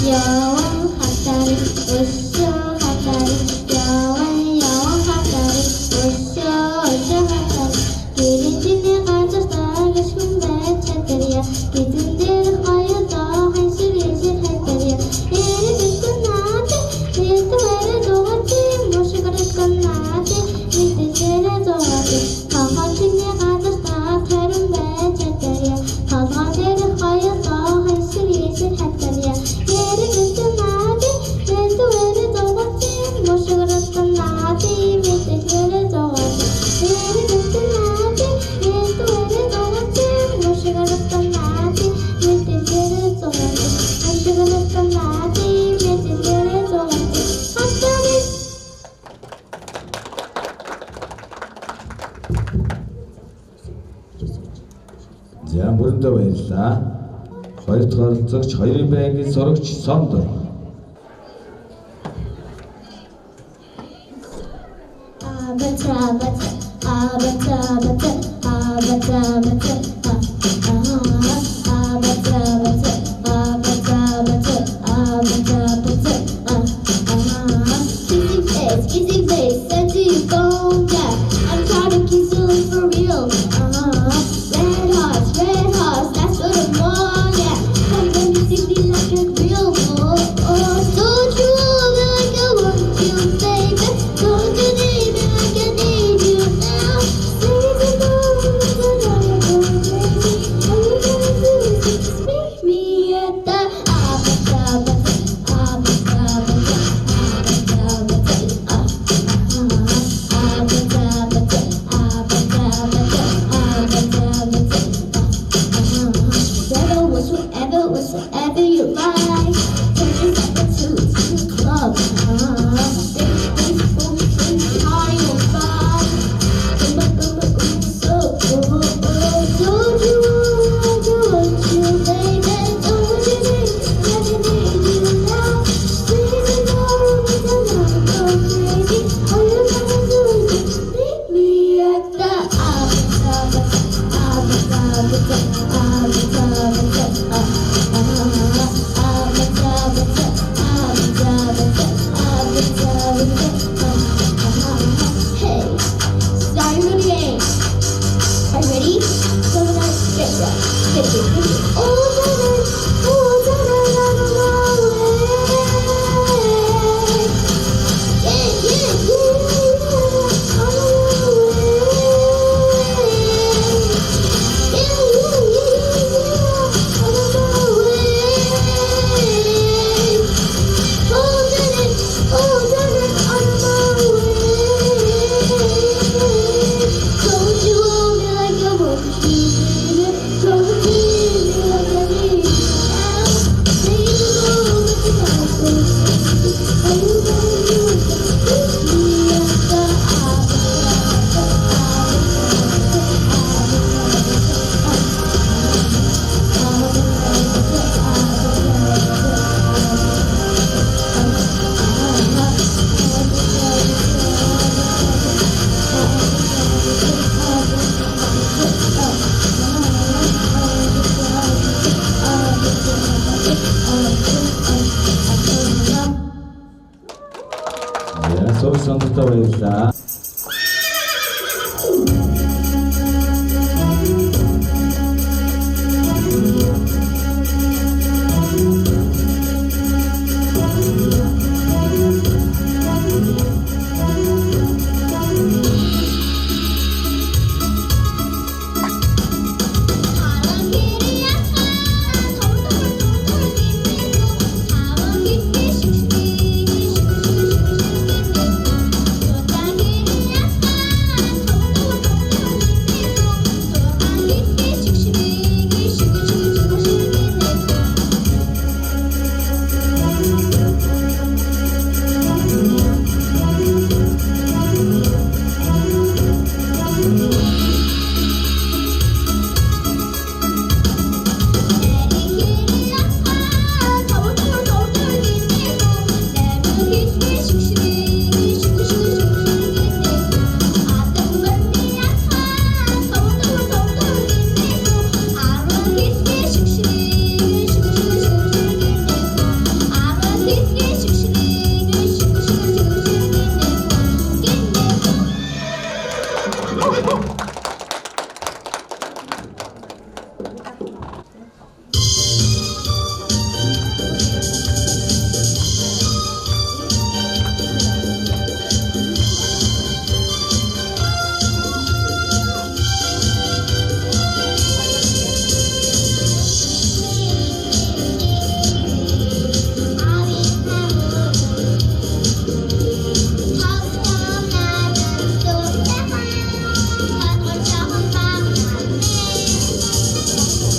영원하다리 우수하다리 영원하다리 우수하다리 기린지는 가져서 숨배 찾다리야 기든들 하여서 한술 일실 할다리야 이를 듣고 나지 니도 왜를 좋아지 무엇을 그랬건 나지 니들 죄를 좋아지 허허진이 가져서 다른 배 찾다리야 허허들을 하여서 한술 일실 할다리야 이를 듣고 나지 니도 왜를 좋아지 무엇을 그랬건 나지 니들 죄를 좋아지 이를 듣고 나지 니도 왜를 좋아지 무엇을 그랬건 나지 니들 죄를 좋아지 무엇을 그랬건 나지 니들 죄를 좋아지 핫도리 За бүрэндээ баярлалаа. Хоёр дахь оролцогч 2 байнгын сурагч Сомдор. Easy face, send to you phone, yeah. I'm trying to kiss you for real. Red hearts, that's what I'm on, yeah. Come when you see me like a real boy. Don't you love me like I want you, baby? Don't you need me like I need you now? Say the love, I'm gonna go crazy. All you gotta do is just meet me at the whatever you like. Take it up to the club. High on fire. So don't you want you, baby? Don't you need you now? Please don't go crazy. All you gotta do is just meet me at the Hey, starting with the game. Are you ready? So let's get right. Get it. Oh, da-da, out of my way. Yeah, out of my way. Yeah, out of my way. Oh, da-da, out of my way. Don't you hold me like I want you, baby? Don't leave me like I need you now. Say you know what you gotta go. All you gotta do is just meet me at the За сурагч Сомдортой баярлалаа. I Hãy subscribe cho kênh Ghiền Mì Gõ để không bỏ lỡ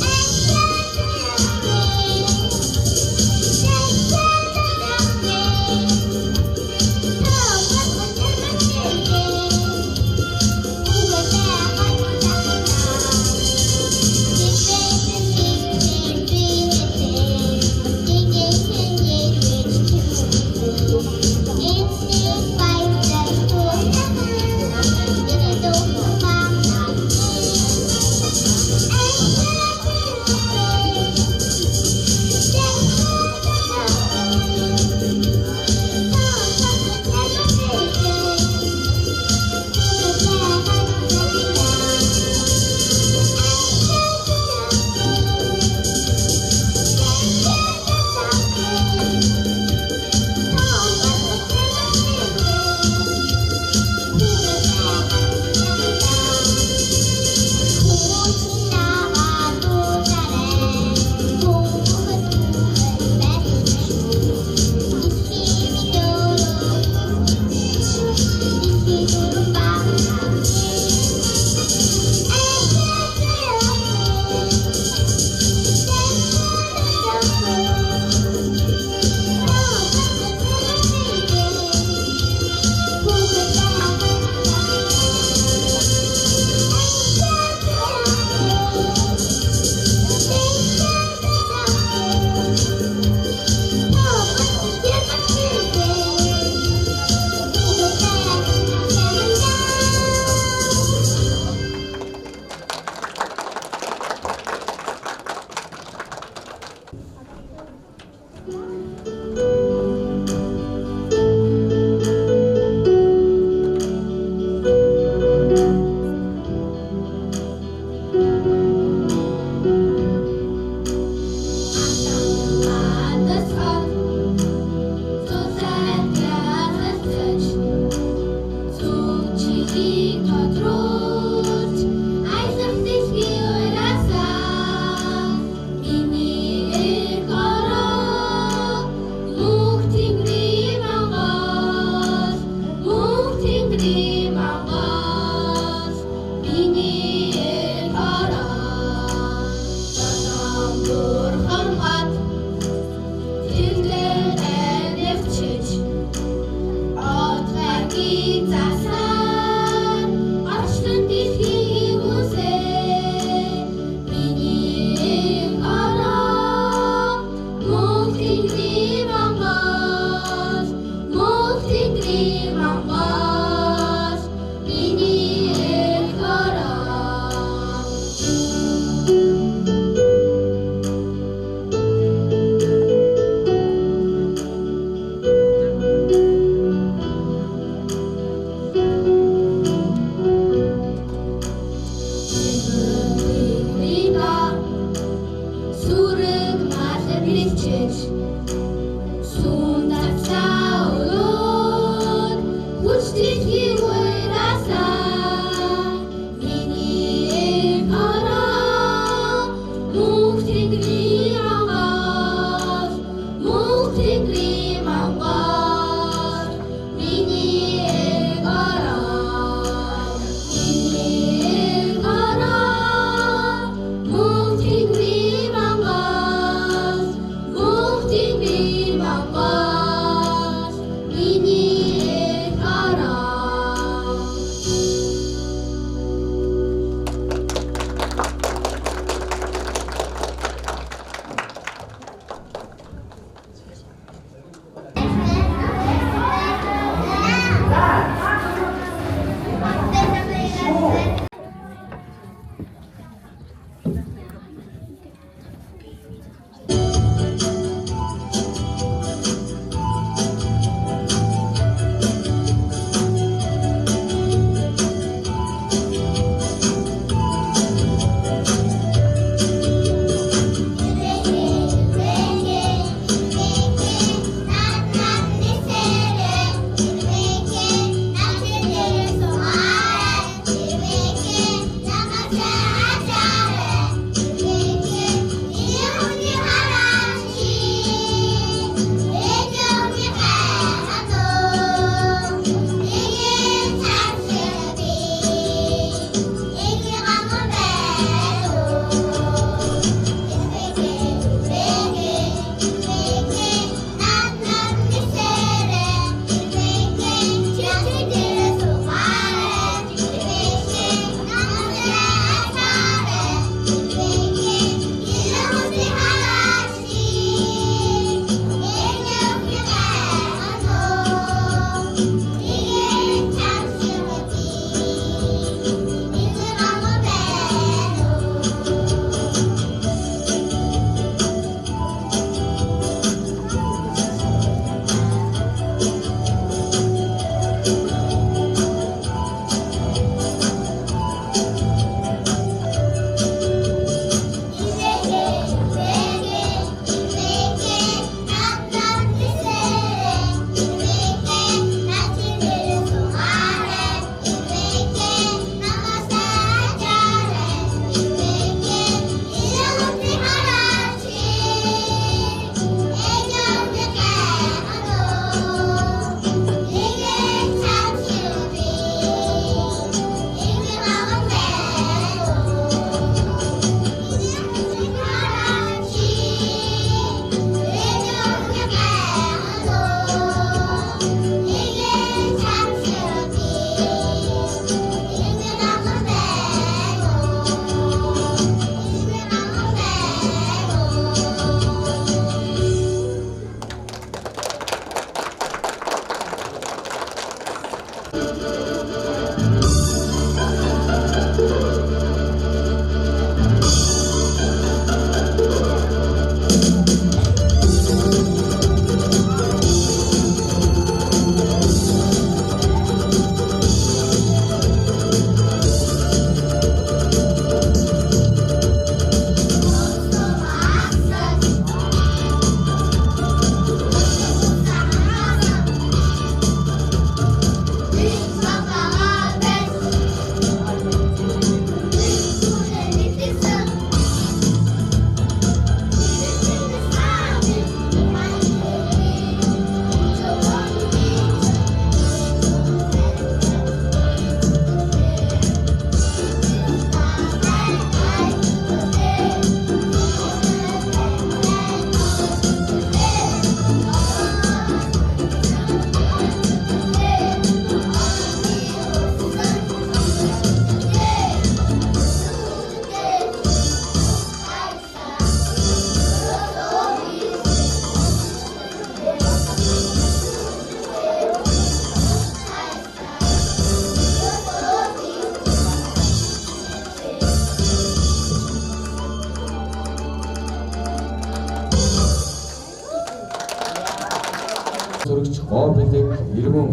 Хоббилэг Ирмэн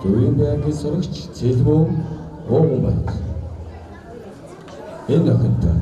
Төвийн байнгын сурагч Цэлмөн Ууганбаяр. Энэ охинтой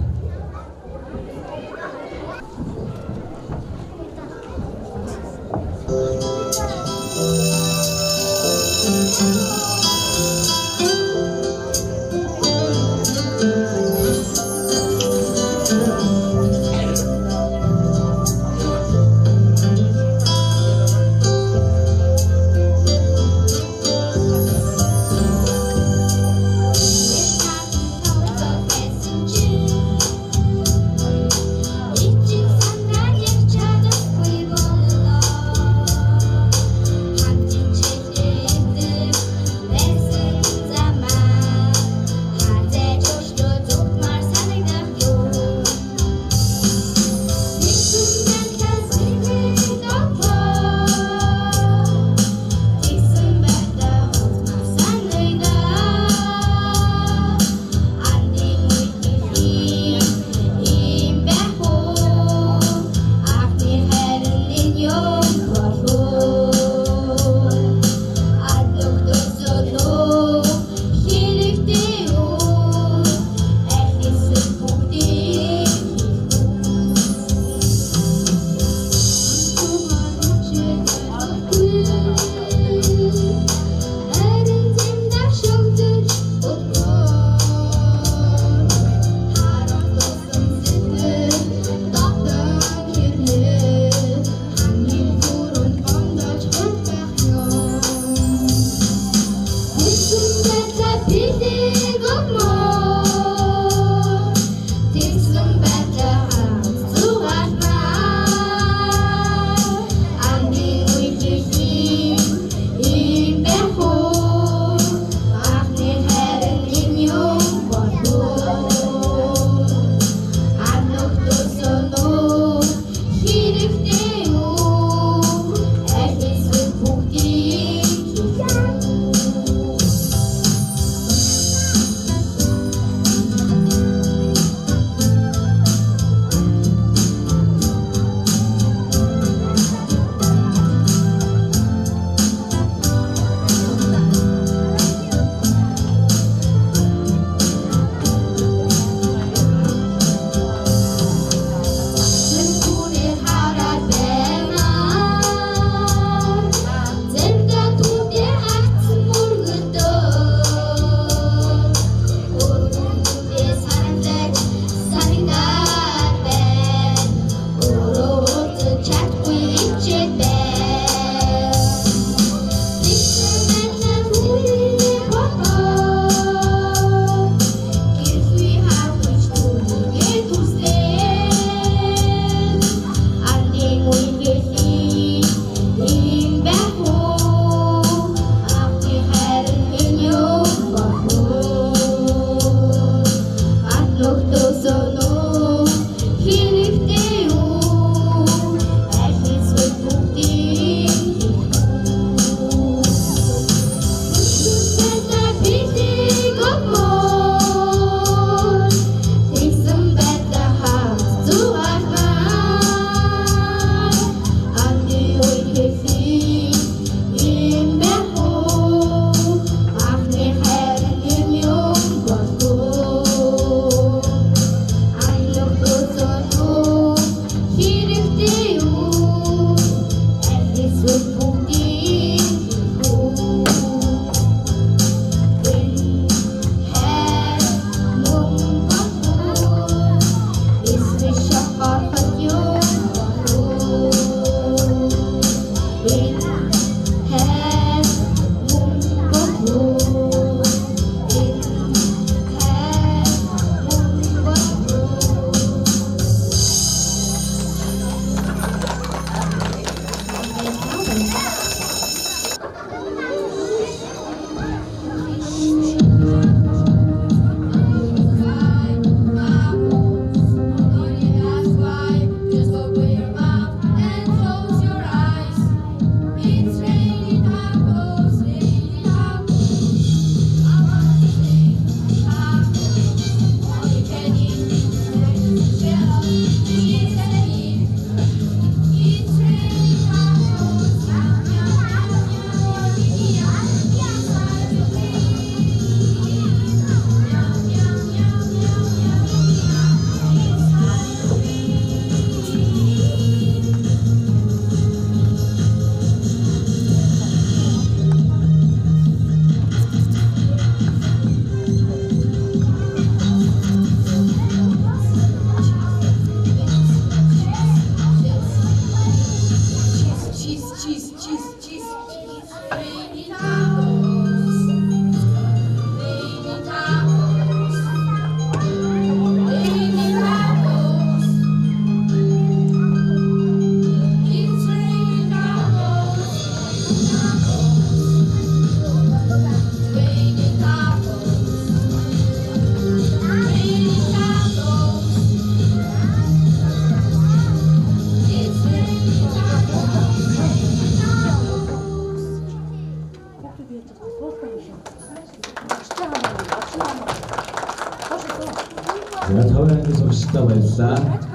баярлалаа баярлалаа.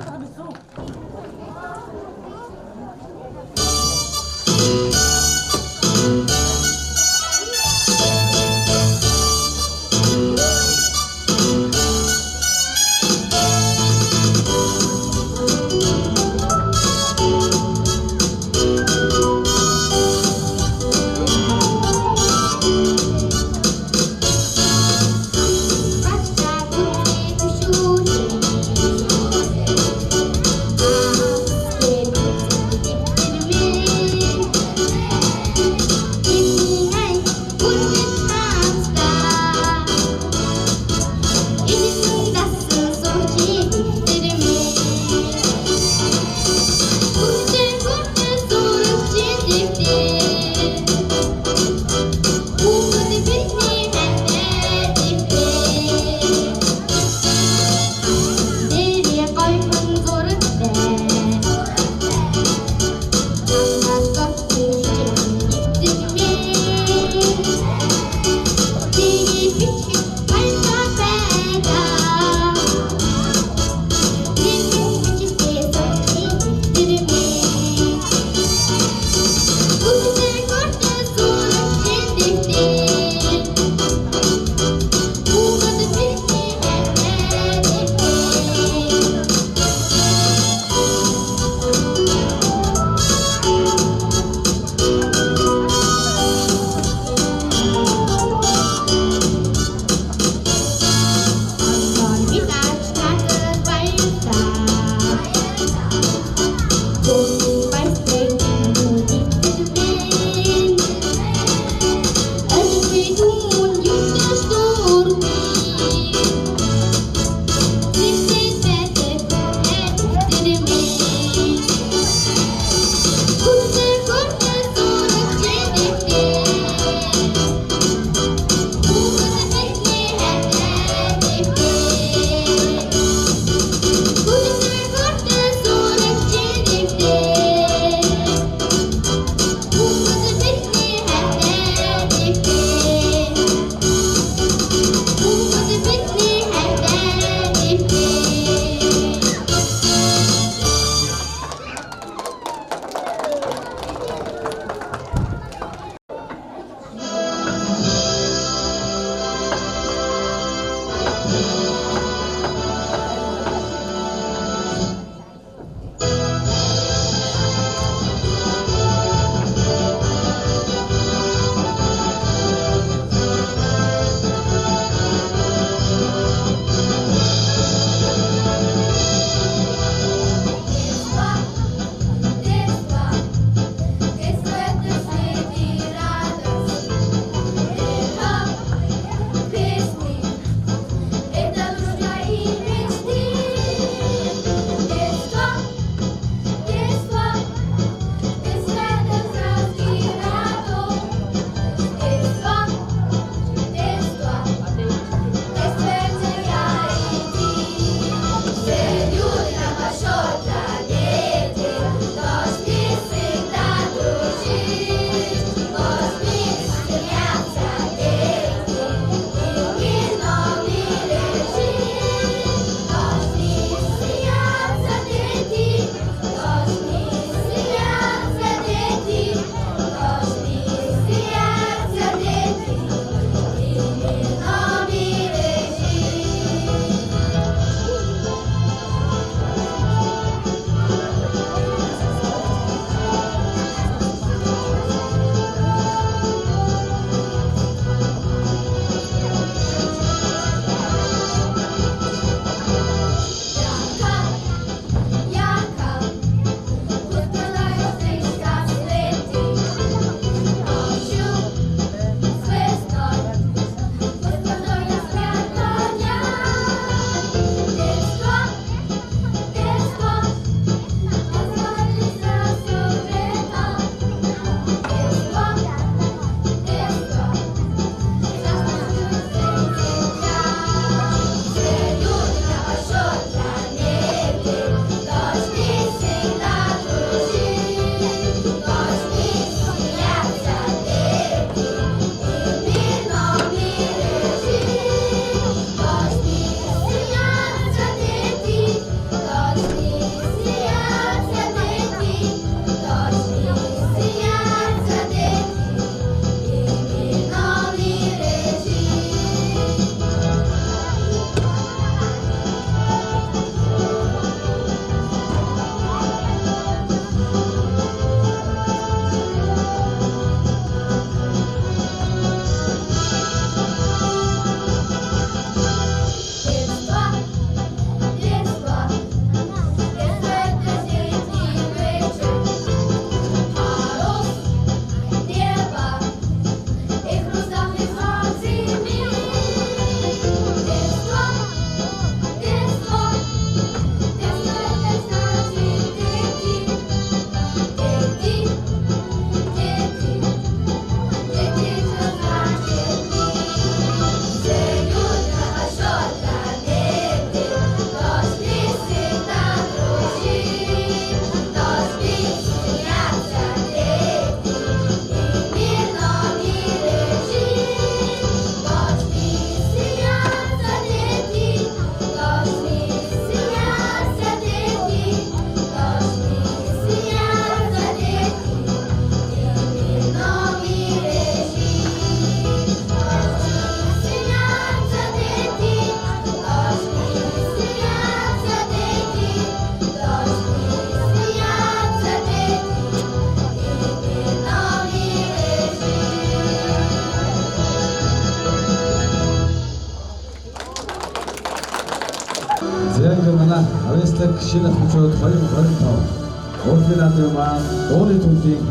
Авьяаслаг шинэ ахчууд 2025 Урлагийн наадмын маань дууны төлөвийн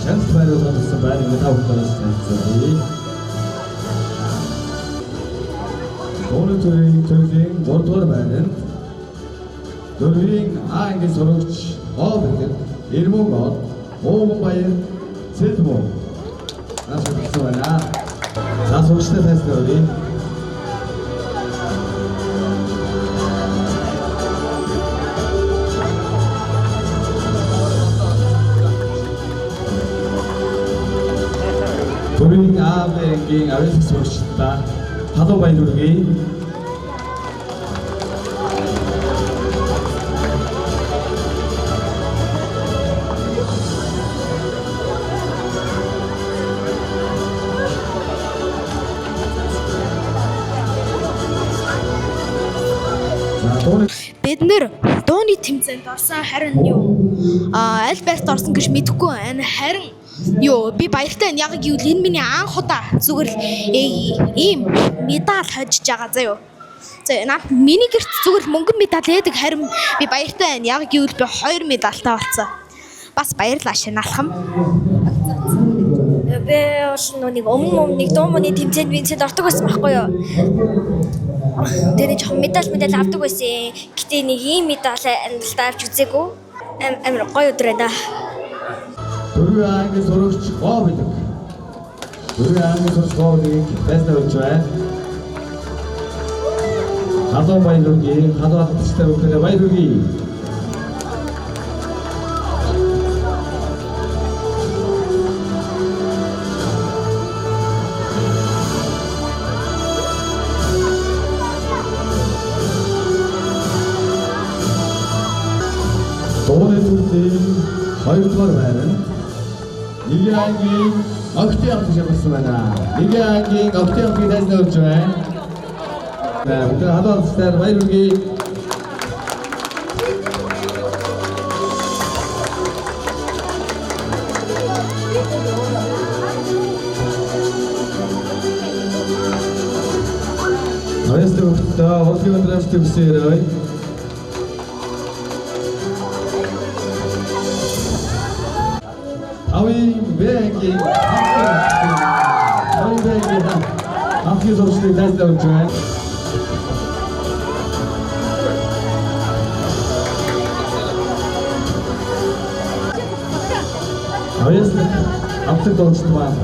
шанс байруулсан гэсэн байрны тавхаас танилцуулъя. Дууны төлөвийн 3 дугаар байранд Дөрвийн ангийн сурагч Ховбер, Ирмөнгод, Оомбаяр, Сэлбо. Асуулт байна. За сурагчтай танилцуулъя. Дөрвийн ангийн авьяаслаг сурагчтай Халуу баяр хүргэе. Бид нэр дууны тэмцээнд орсон харин юу аль байрт орсон гэж мэдэхгүй байна. Харин юу би баяртай байна. Яг гэвэл энэ миний анх удаа зүгээр л ийм медаль хожиж байгаа заа юу. За миний гэрт зүгээр л мөнгөн медаль ээдэг, харин би баяртай байна. Яг гэвэл би 2 медальтай болсон. Бас баярлалаа шинаалхам. Би бол нэг өмнө нэг дуу мөний тэмцээнд винцэд ордог байсан байхгүй юу? Тэр нэг жоохон медаль авдаг байсан. Гэтэ нэг ийм медаль амжилтаа авч үзээгүй. Амар гоё өдөр байна. Дөрвийн ангийн сурагч Ховбер. Дөрвийн ангийн сурагч Ховберийг байснаа өгч байна. Халуу баяр хүргэе. Халуу ахлагчтай бүхэнд баяр хүргэе. Дууны төлөвийн 2 дугаар байранд Нэгэн ангийн октын авч явсан байна. Нэгэн ангийн октын авчийг танилцуулж өгч байна. Бүгд халуу ахлагчтай баяр хүргэе. Авьяаслаг өгтөө урлагийн өндрөөс төвсөөрэй. Авийн бэгийн хамтын сурагчдыг танилцуулж байна. Авьяаслаг хамтын сурагчид маань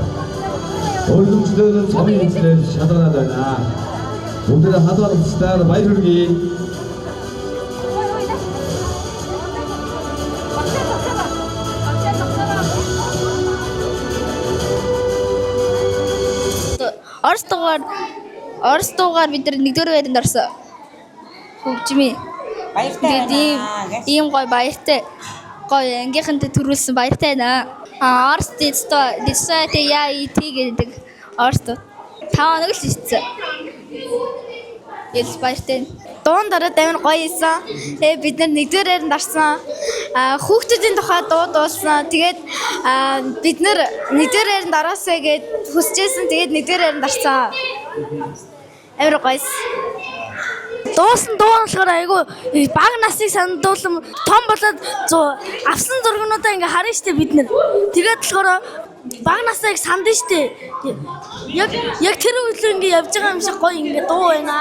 өргөмжлөлөө цомын хэлээр шалганаад байна. Бүгд халуу ахлагчдаар баяр хүргэе. Орос дуугаар бид нар 1-р байранд орсон. Хөгжмийн. Баяртай байна. Ийм гоё баяртай. Гоё ангийнхантай төрүүлсэн баяртай байна. Орос дэцтэй яа ити гэдэг Орос 5 хоног л хийсэн. Ял баяртай. Дуун дараад амар гоё исэн. Тэгээ бид нар 1-р байранд орсон. Хүүхдүүдийн тухай дуу дуулсан. Тэгээд бид нар 1-р байранд ороосэй гэд хүсэжсэн. Тэгээд 1-р байранд орсон. Амар гоёс. Дуусан дуу болохоор айгүй бага насыг санагдуулсан, том болоод авсан зургуудаа ингээ харна штэ бид нар. Тэгээд болохоор бага насыг сандна штэ. Яг тэр үйл ингээ явж байгаа юм шиг гоё ингээ дуу байна.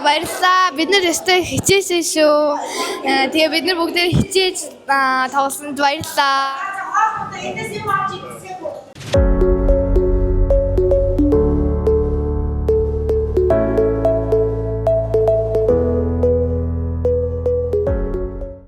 Баярлалаа. Бид нар өстэй хичээсэн шүү. Тэгээ бид нар бүгдээ хичээж тоглосонд баярлалаа.